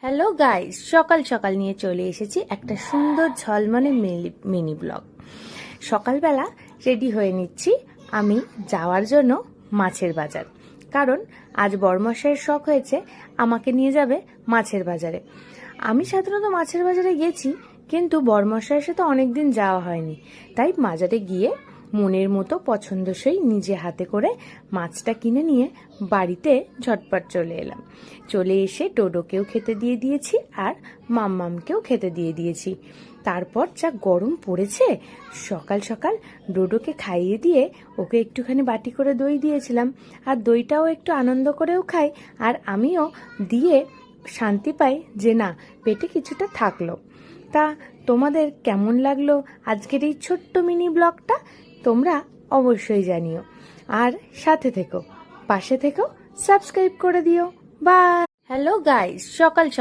Hello guys, সকাল সকাল নিয়ে চলে এসেছি একটা সুন্দর ঝলমলে মিনি ব্লগ। সকালবেলা রেডি হয়ে নিচ্ছি আমি যাওয়ার জন্য মাছের বাজার, কারণ আজ বড়মশাইয়ের শখ হয়েছে আমাকে নিয়ে যাবে মাছের বাজারে। আমি সাধারণত মাছের বাজারে গেছি, কিন্তু বড়মশাইয়ের সাথে অনেকদিন যাওয়া হয়নি, তাই বাজারে গিয়ে মনের মতো পছন্দসই নিজে হাতে করে মাছটা কিনে নিয়ে বাড়িতে ঝটপট চলে এলাম। চলে এসে ডোডোকেও খেতে দিয়ে দিয়েছি আর মাম্মামকেও খেতে দিয়ে দিয়েছি। তারপর যা গরম পড়েছে, সকাল সকাল ডোডোকে খাইয়ে দিয়ে ওকে একটুখানি বাটি করে দই দিয়েছিলাম, আর দইটাও একটু আনন্দ করেও খাই, আর আমিও দিয়ে শান্তি পাই যে না, পেটে কিছুটা থাকলো। তা তোমাদের কেমন লাগলো আজকের এই ছোট্ট মিনি ব্লগটা? তোমরা অবশ্যই জানিও, আর সাথে থেকো, পাশে থেকো, সাবস্ক্রাইব করে দিও। বাই। হ্যালো গাইস, সকাল